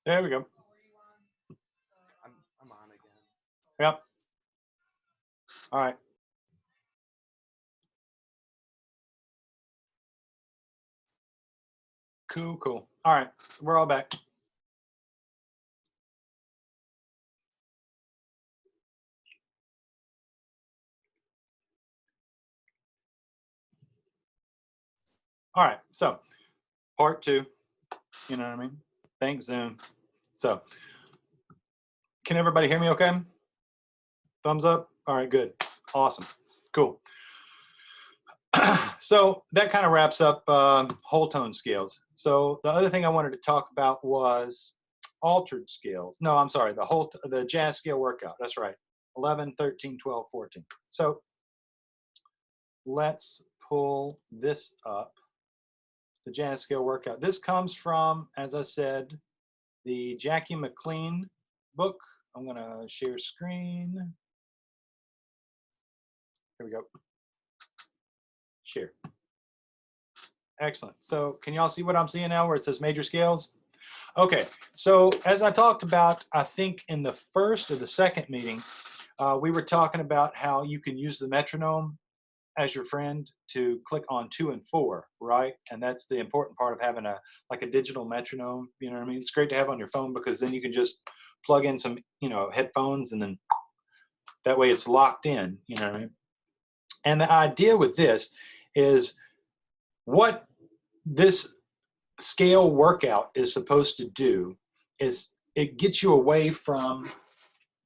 There we go. I'm on again. Yep. All right. Cool, cool. All right, we're all back. All right, so part 2, you know what I mean? Thanks, Zoom. So, can everybody hear me okay? Thumbs up? All right, good. Awesome. Cool. So that kind of wraps up whole tone scales. So the other thing I wanted to talk about was altered scales. No, I'm sorry, the jazz scale workout. That's right. 11, 13, 12, 14. So let's pull this up. The jazz scale workout. This comes from, as I said, the Jackie McLean book. I'm going to share screen. Here we go. Share. Excellent. So can y'all see what I'm seeing now where it says major scales? Okay, so as I talked about, I think in the first or the second meeting, we were talking about how you can use the metronome as your friend to click on 2 and 4, right? And that's the important part of having a digital metronome, you know what I mean? It's great to have on your phone because then you can just plug in some, headphones, and then that way it's locked in, you know what I mean? And the idea with this is what this scale workout is supposed to do is it gets you away from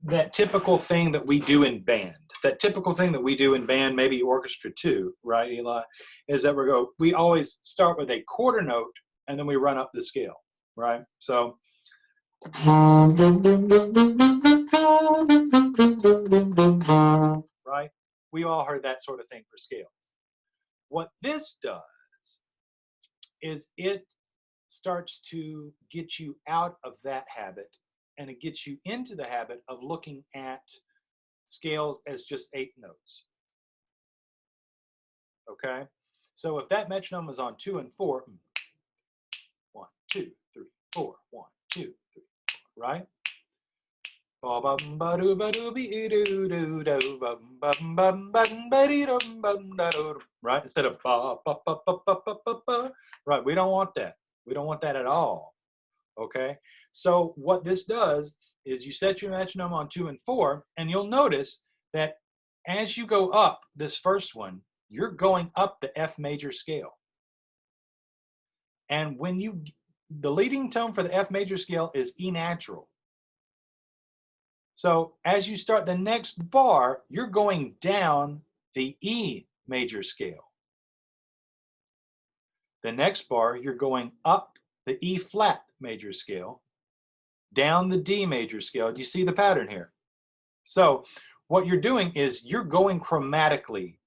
that typical thing that we do in band. That typical thing that we do in band, maybe orchestra too, right, Eli? Is that we always start with a quarter note and then we run up the scale, right? So right? We all heard that sort of thing for scales. What this does is it starts to get you out of that habit, and it gets you into the habit of looking at scales as just 8 notes. Okay? So if that metronome is on 2 and 4, 1, 2, 3, 4, 1, 2, 3, 4, right? Right? Instead of right, we don't want that. We don't want that at all. Okay? So what this does is you set your metronome on 2 and 4, and you'll notice that as you go up this first one, you're going up the F major scale. And when the leading tone for the F major scale is E natural. So as you start the next bar, you're going down the E major scale. The next bar, you're going up the E flat major scale, down the D major scale. Do you see the pattern here? So what you're doing is you're going chromatically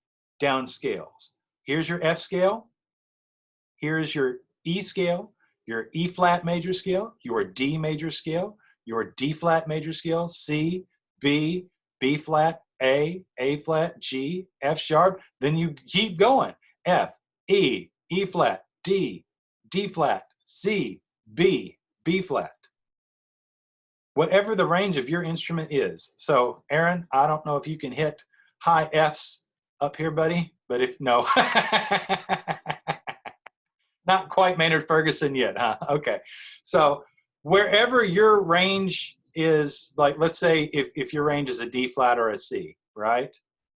down scales. Here's your F scale. Here's your E scale, your E flat major scale, your D major scale, your D flat major scale, C, B, B flat, A flat, G, F sharp. Then you keep going. F, E, E flat, D, D flat, C, B, B flat. Whatever the range of your instrument is. So Aaron, I don't know if you can hit high Fs up here, buddy, but if no. Not quite Maynard Ferguson yet, huh? Okay. So wherever your range is, like let's say if your range is a D flat or a C, right?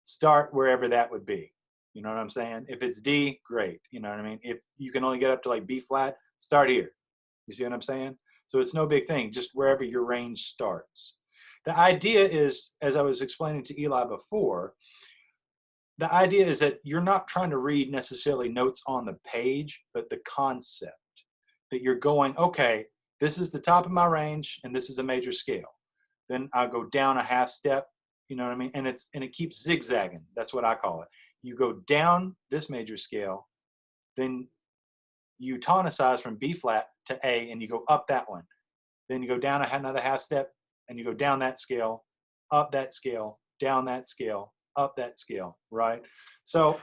Start wherever that would be. You know what I'm saying? If it's D, great. You know what I mean? If you can only get up to like B flat, start here. You see what I'm saying? So it's no big thing, just wherever your range starts. The idea is, as I was explaining to Eli before, the idea is that you're not trying to read necessarily notes on the page, but the concept that you're going, okay, this is the top of my range and this is a major scale. Then I'll go down a half step, you know what I mean? And it keeps zigzagging. That's what I call it. You go down this major scale, then you tonicize from B flat to A and you go up that one. Then you go down another half step and you go down that scale, up that scale, down that scale, up that scale, right? So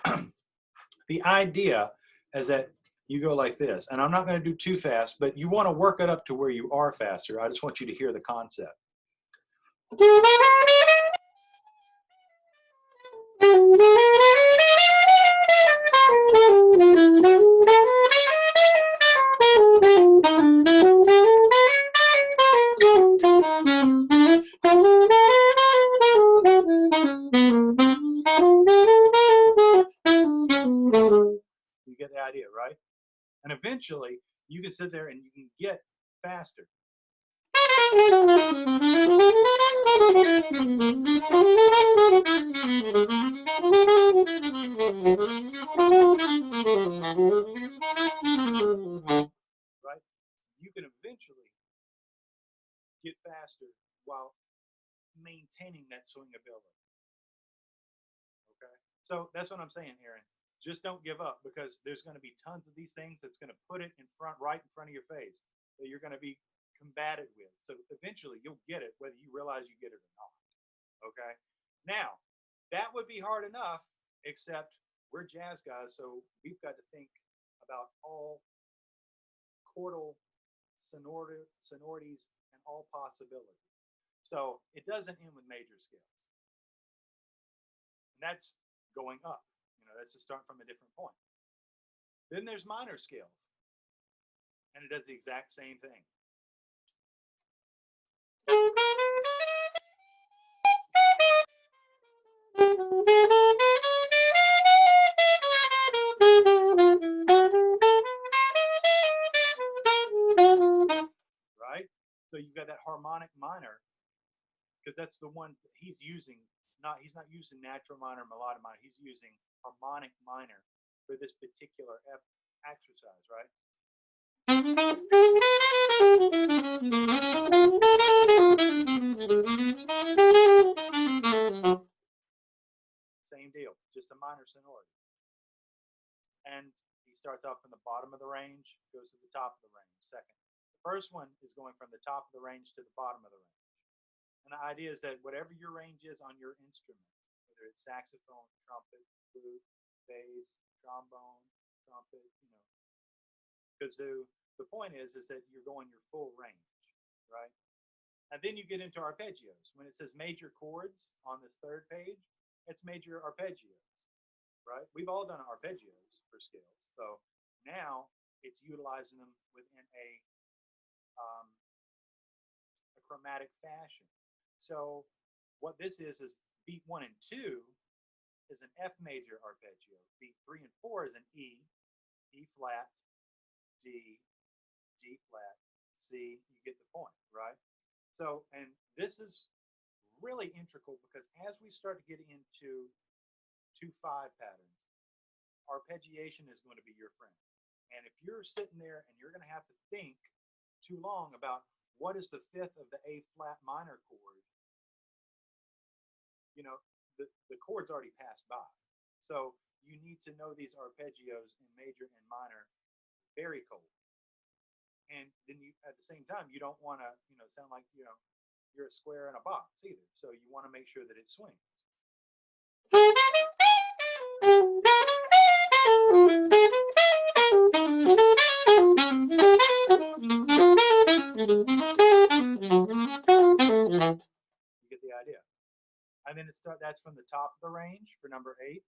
the idea is that you go like this. And I'm not going to do too fast, but you want to work it up to where you are faster. I just want you to hear the concept. You get the idea, right? And eventually you can sit there and you can get faster. Right? You can eventually get faster while maintaining that swing ability. Okay? So that's what I'm saying, Aaron. Just don't give up, because there's going to be tons of these things that's going to put it in front, right in front of your face, that you're going to be combated with. So eventually you'll get it, whether you realize you get it or not. Okay? Now, that would be hard enough, except we're jazz guys, so we've got to think about all chordal sonorities and all possibilities. So it doesn't end with major scales. And that's going up. That's just starting from a different point. Then there's minor scales, and it does the exact same thing. Right? So you've got that harmonic minor, because that's the one that he's using. He's not using natural minor, melodic minor. He's using harmonic minor for this particular exercise, right? Same deal, just a minor sonority. And he starts out from the bottom of the range, goes to the top of the range, second. The first one is going from the top of the range to the bottom of the range. And the idea is that whatever your range is on your instrument, whether it's saxophone, trumpet, flute, bass, trombone, trumpet, because the point is that you're going your full range, right? And then you get into arpeggios. When it says major chords on this third page, it's major arpeggios, right? We've all done arpeggios for scales. So now it's utilizing them within a chromatic fashion. So what this is beat 1 and 2 is an F major arpeggio. Beat 3 and 4 is an E, E flat, D, D flat, C. You get the point, right? So, and this is really integral, because as we start to get into 2/5 patterns, arpeggiation is going to be your friend. And if you're sitting there and you're going to have to think too long about what is the fifth of the A flat minor chord, the chord's already passed by. So you need to know these arpeggios in major and minor very cold. And then you, at the same time, you don't want to, sound like, you're a square in a box either. So you want to make sure that it swings. You get the idea. And then that's from the top of the range for number 8.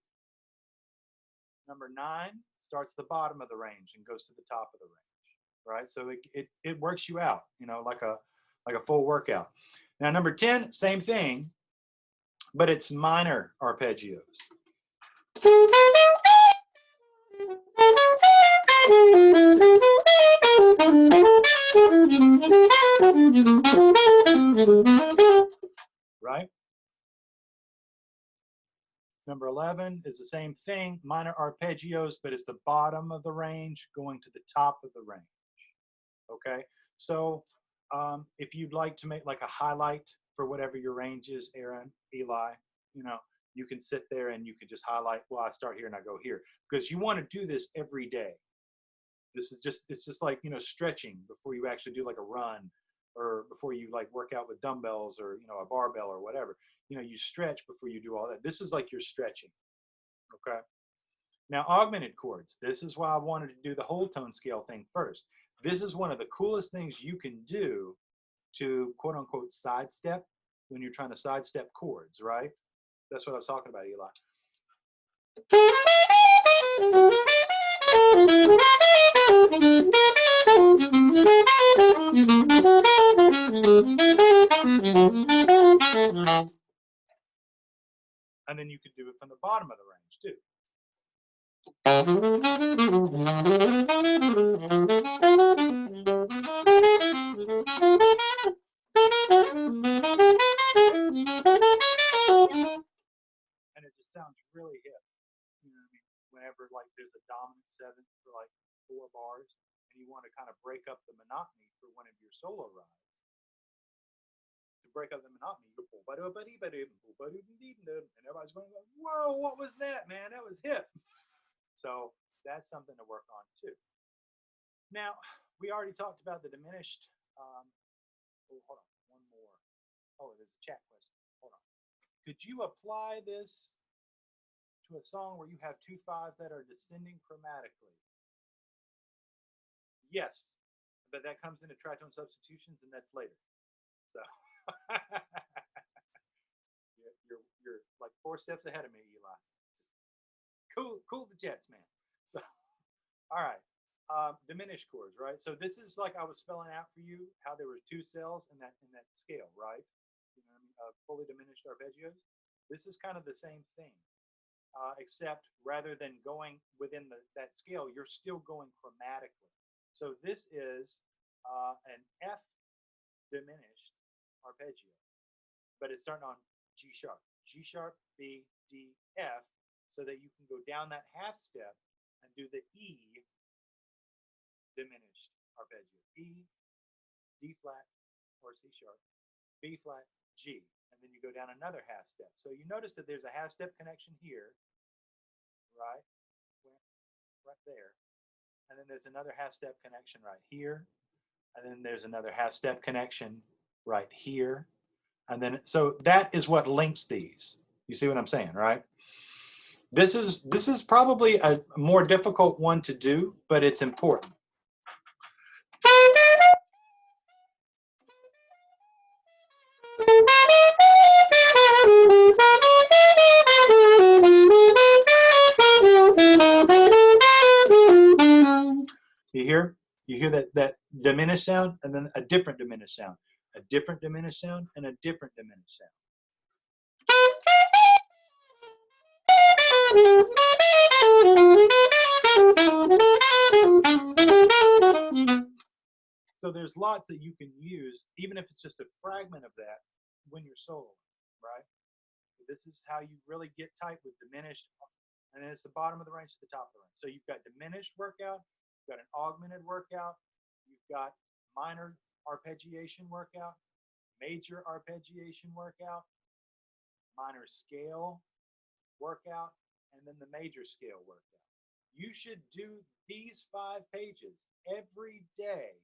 Number 9 starts the bottom of the range and goes to the top of the range, right? So it works you out, like a full workout. Now number 10, same thing, but it's minor arpeggios. Right? Number 11 is the same thing, minor arpeggios, but it's the bottom of the range going to the top of the range. Okay, so if you'd like to make like a highlight for whatever your range is, Aaron, Eli, you can sit there and you can just highlight, well, I start here and I go here, because you want to do this every day. It's just like, stretching before you actually do like a run, or before you like work out with dumbbells or, a barbell or whatever. You stretch before you do all that. This is like you're stretching. Okay. Now, augmented chords, this is why I wanted to do the whole tone scale thing first. This is one of the coolest things you can do to quote unquote sidestep when you're trying to sidestep chords, right? That's what I was talking about, Eli. And then you could do it from the bottom of the range too. And it just sounds really hip. You know what I mean? Whenever like there's a dominant seventh for like 4 bars and you want to kind of break up the monotony for one of your solo rides. To break up the monotony, you go and everybody's going, whoa, what was that, man? That was hip. So that's something to work on too. Now, we already talked about the diminished. Oh, hold on, one more. Oh, there's a chat question. Hold on. Could you apply this to a song where you have 2 5s that are descending chromatically? Yes, but that comes into tritone substitutions, and that's later. So you're like 4 steps ahead of me, Eli. Just cool the jets, man. So all right, diminished chords, right? So this is like I was spelling out for you how there were 2 cells in that scale, right? You know what I mean? Fully diminished arpeggios. This is kind of the same thing. Except rather than going within that scale, you're still going chromatically. So this is an F diminished arpeggio, but it's starting on G sharp, B, D, F, so that you can go down that half step and do the E diminished arpeggio. E, D flat, or C sharp, B flat, G. And then you go down another half step. So you notice that there's a half step connection here, right there, and then there's another half step connection right here, and then there's another half step connection right here, and then so that is what links these. You see what I'm saying, right? This is probably a more difficult one to do, but it's important. You hear that diminished sound, and then a different diminished sound, a different diminished sound, and a different diminished sound. So there's lots that you can use, even if it's just a fragment of that when you're soloing, right? This is how you really get tight with diminished, and then it's the bottom of the range to the top of the range. So you've got diminished workout, you've got an augmented workout, you've got minor arpeggiation workout, major arpeggiation workout, minor scale workout, and then the major scale workout. You should do these 5 pages every day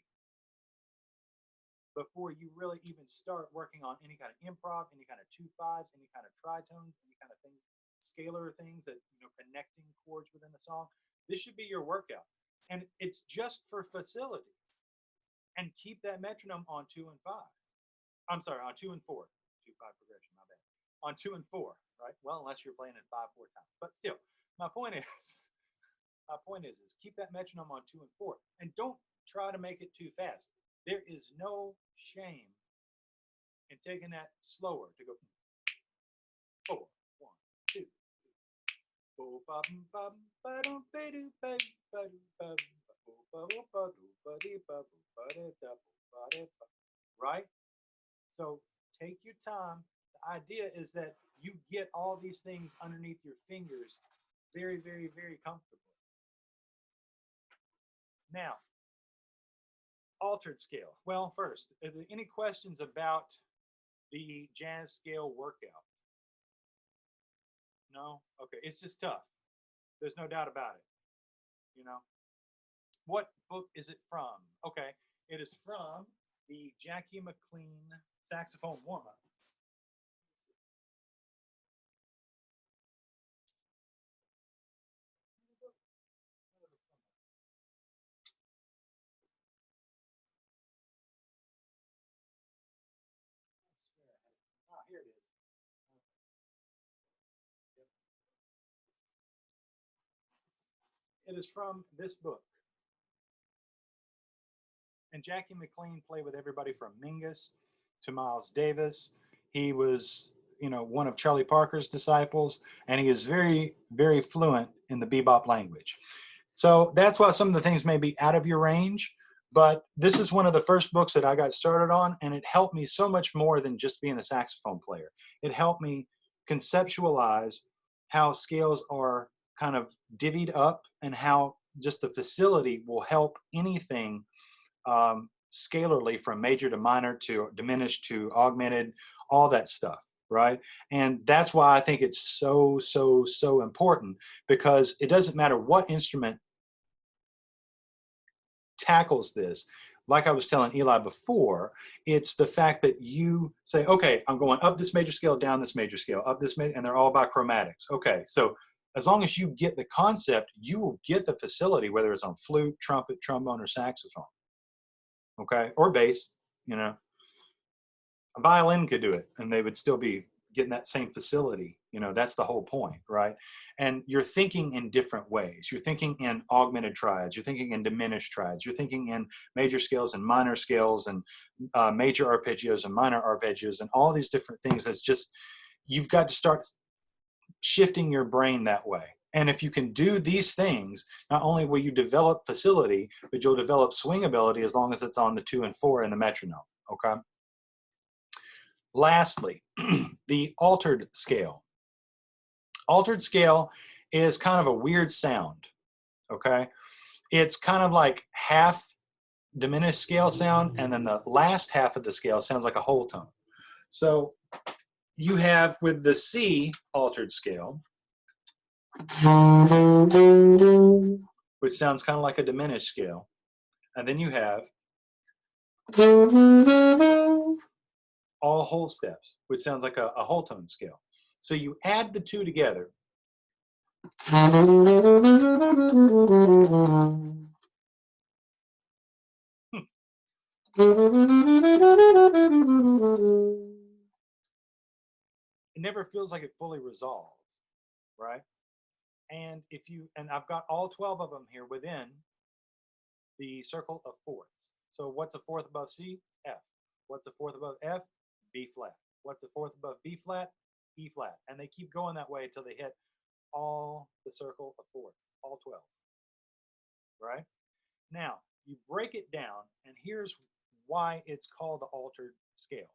before you really even start working on any kind of improv, any kind of 2 5s, any kind of tritones, any kind of things, scalar things that, you know, connecting chords within the song. This should be your workout. And it's just for facility. And keep that metronome on 2 and 5. I'm sorry, on 2 and 4. 2 5 progression, my bad. On 2 and 4, right? Well, unless you're playing it 5 4 times. But still, my point is keep that metronome on 2 and 4. And don't try to make it too fast. There is no shame in taking that slower to go 4, 1, 2, 3. Right? So take your time. The idea is that you get all these things underneath your fingers very, very, very comfortably. Now, altered scale. Well, first, are there any questions about the jazz scale workout? No? Okay, it's just tough. There's no doubt about it. You know? What book is it from? Okay, it is from the Jackie McLean saxophone warm-up. It is from this book. And Jackie McLean played with everybody from Mingus to Miles Davis. He was, you know, one of Charlie Parker's disciples, and he is very, very fluent in the bebop language. So that's why some of the things may be out of your range, but this is one of the first books that I got started on, and it helped me so much more than just being a saxophone player. It helped me conceptualize how scales are kind of divvied up and how just the facility will help anything scalarly from major to minor to diminished to augmented, all that stuff, right? And that's why I think it's so, so, so important, because it doesn't matter what instrument tackles this. Like I was telling Eli before, it's the fact that you say, okay, I'm going up this major scale, down this major scale, up this major, and they're all about chromatics. Okay, so as long as you get the concept, you will get the facility, whether it's on flute, trumpet, trombone, or saxophone. Okay, or bass, you know. A violin could do it, and they would still be getting that same facility. You know, that's the whole point, right? And you're thinking in different ways. You're thinking in augmented triads. You're thinking in diminished triads. You're thinking in major scales and minor scales and major arpeggios and minor arpeggios and all these different things. That's just, you've got to start shifting your brain that way. And if you can do these things, not only will you develop facility, but you'll develop swing ability as long as it's on the 2 and 4 in the metronome, okay? Lastly, the altered scale. Altered scale is kind of a weird sound, okay? It's kind of like half diminished scale sound, and then the last half of the scale sounds like a whole tone. So you have with the C altered scale, which sounds kind of like a diminished scale, and then you have all whole steps, which sounds like a whole tone scale. So you add the two together. It never feels like it fully resolves, right? And if you, and I've got all 12 of them here within the circle of fourths. So what's a fourth above C? F. What's a fourth above F? B flat. What's a fourth above B flat? E flat. And they keep going that way until they hit all the circle of fourths, all 12, right? Now, you break it down, and here's why it's called the altered scale.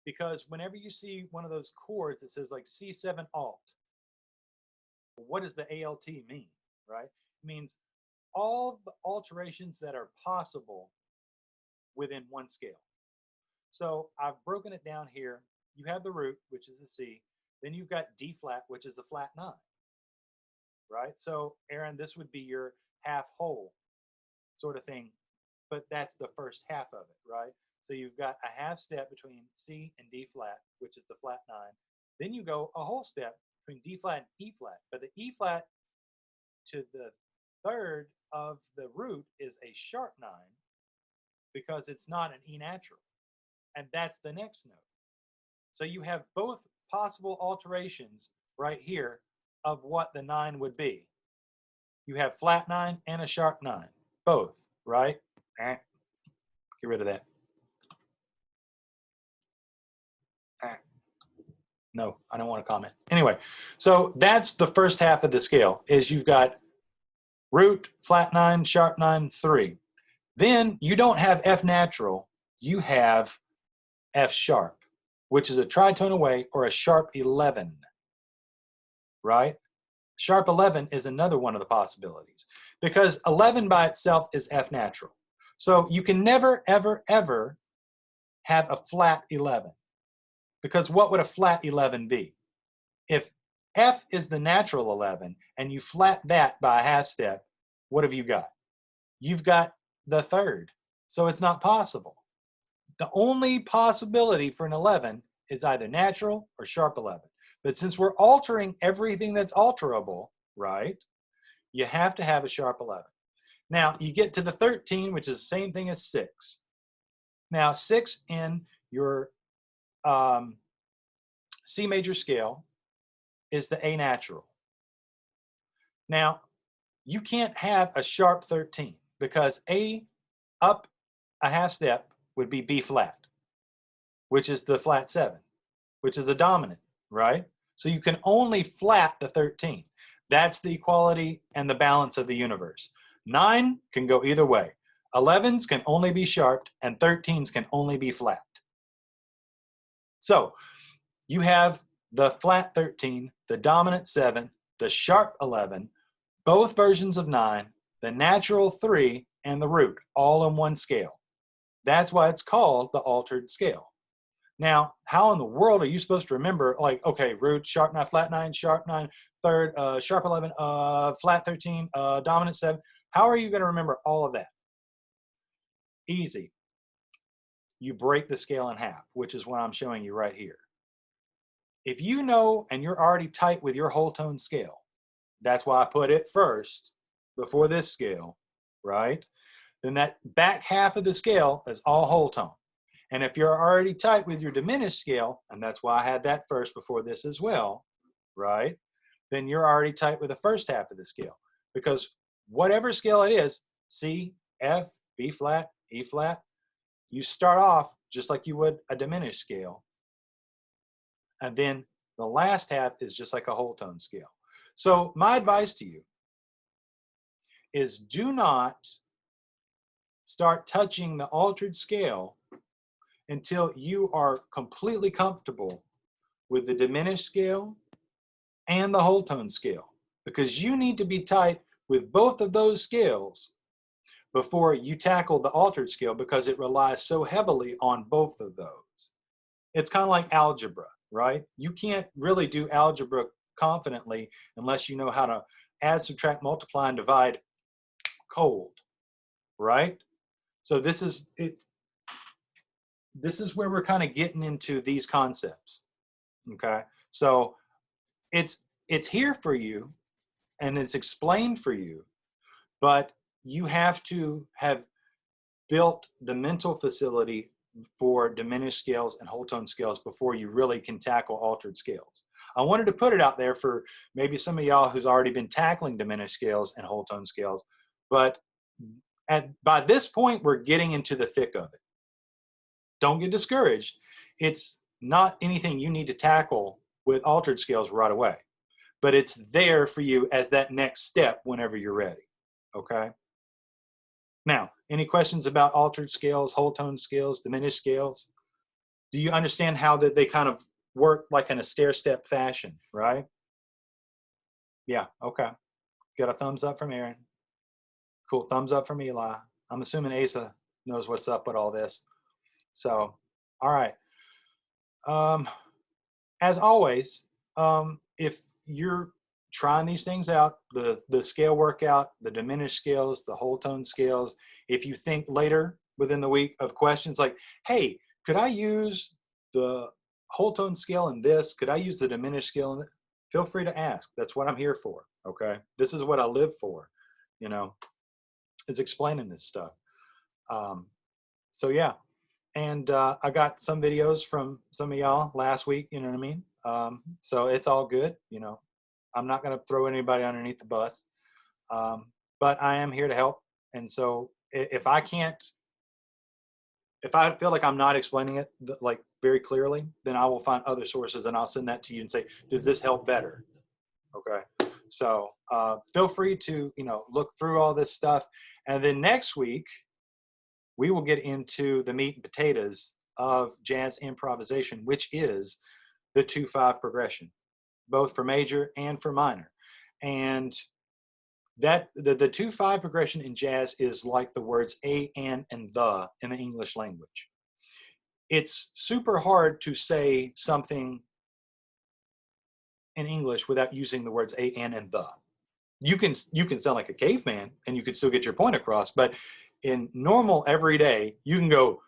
Because whenever you see one of those chords that says like C7 alt, what does the ALT mean, right? It means all the alterations that are possible within one scale. So I've broken it down here. You have the root, which is the C. Then you've got D flat, which is the flat 9, right? So Aaron, this would be your half whole sort of thing, but that's the first half of it, right? So you've got a half step between C and D flat, which is the flat 9. Then you go a whole step between D flat and E flat, but the E flat to the third of the root is a sharp 9 because it's not an E natural, and that's the next note. So you have both possible alterations right here of what the 9 would be. You have flat 9 and a sharp 9, both, right? Get rid of that. No, I don't want to comment. Anyway, so that's the first half of the scale, is you've got root, flat 9, sharp 9, 3. Then you don't have F natural, you have F sharp, which is a tritone away, or a sharp 11, right? Sharp 11 is another one of the possibilities, because 11 by itself is F natural. So you can never, ever, ever have a flat 11, because what would a flat 11 be? If F is the natural 11 and you flat that by a half step, what have you got? You've got the third. So it's not possible. The only possibility for an 11 is either natural or sharp 11. But since we're altering everything that's alterable, right, you have to have a sharp 11. Now, you get to the 13, which is the same thing as 6. Now, 6 in your C major scale is the A natural. Now, you can't have a sharp 13 because A up a half step would be B flat, which is the flat 7, which is a dominant, right? So you can only flat the 13. That's the equality and the balance of the universe. 9 can go either way. 11s can only be sharped, and 13s can only be flat. So you have the flat 13, the dominant 7, the sharp 11, both versions of 9, the natural 3, and the root, all in one scale. That's why it's called the altered scale. Now, how in the world are you supposed to remember, like, okay, root, sharp 9, flat 9, sharp 9, third, sharp 11, flat 13, dominant 7? How are you going to remember all of that? Easy. You break the scale in half, which is what I'm showing you right here. If you know and you're already tight with your whole tone scale, that's why I put it first before this scale, right? Then that back half of the scale is all whole tone. And if you're already tight with your diminished scale, and that's why I had that first before this as well, right? Then you're already tight with the first half of the scale. Because whatever scale it is, C, F, B flat, E flat, you start off just like you would a diminished scale. And then the last half is just like a whole tone scale. So my advice to you is do not start touching the altered scale until you are completely comfortable with the diminished scale and the whole tone scale, because you need to be tight with both of those scales before you tackle the altered scale, because it relies so heavily on both of those. It's kind of like algebra, right? You can't really do algebra confidently unless you know how to add, subtract, multiply, and divide cold, right? So this is it. This is where we're kind of getting into these concepts, okay? So it's here for you and it's explained for you, but you have to have built the mental facility for diminished scales and whole tone scales before you really can tackle altered scales. I wanted to put it out there for maybe some of y'all who's already been tackling diminished scales and whole tone scales, but by this point, we're getting into the thick of it. Don't get discouraged. It's not anything you need to tackle with altered scales right away, but it's there for you as that next step whenever you're ready, okay? Now, any questions about altered scales, whole tone scales, diminished scales? Do you understand how that they kind of work like in a stair-step fashion, right? Yeah, okay. Got a thumbs up from Aaron. Cool, thumbs up from Eli. I'm assuming Asa knows what's up with all this. So, all right. As always, if you're trying these things out, the scale workout, the diminished scales, the whole tone scales, if you think later within the week of questions like, hey, could I use the whole tone scale in this? Could I use the diminished scale in it? Feel free to ask. That's what I'm here for, okay? This is what I live for, you know, is explaining this stuff. So yeah. And I got some videos from some of y'all last week, you know what I mean? So it's all good, you know. I'm not going to throw anybody underneath the bus, but I am here to help. And so if I feel like I'm not explaining it like very clearly, then I will find other sources and I'll send that to you and say, does this help better? Okay. So feel free to, you know, look through all this stuff. And then next week, we will get into the meat and potatoes of jazz improvisation, which is the 2/5 progression, both for major and for minor. And that the 2/5 progression in jazz is like the words a, and the in the English language. It's super hard to say something in English without using the words a, and the. You can sound like a caveman and you can still get your point across, but in normal everyday, you can go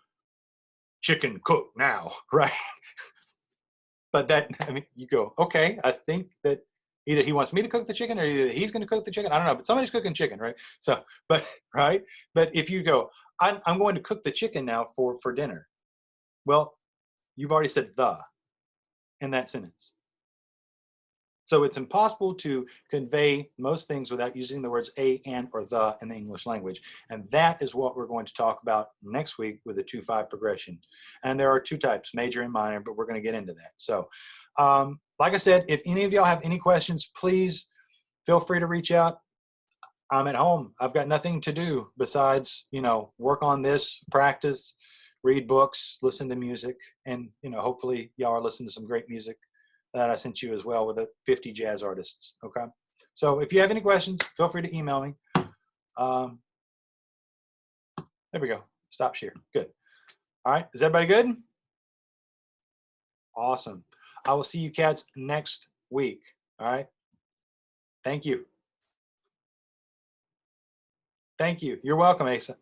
chicken cook now, right? But that, I mean, you go, okay, I think that either he wants me to cook the chicken or either he's going to cook the chicken. I don't know, but somebody's cooking chicken, right? So, but, right? But if you go, I'm going to cook the chicken now for dinner. Well, you've already said the in that sentence. So it's impossible to convey most things without using the words a, and, or the in the English language. And that is what we're going to talk about next week with the 2/5 progression. And there are two types, major and minor, but we're going to get into that. So like I said, if any of y'all have any questions, please feel free to reach out. I'm at home. I've got nothing to do besides, you know, work on this, practice, read books, listen to music, and, you know, hopefully y'all are listening to some great music that I sent you as well with the 50 jazz artists. Okay. So if you have any questions, feel free to email me. There we go. Stop share. Good. All right. Is everybody good? Awesome. I will see you cats next week. All right. Thank you. Thank you. You're welcome, Asa.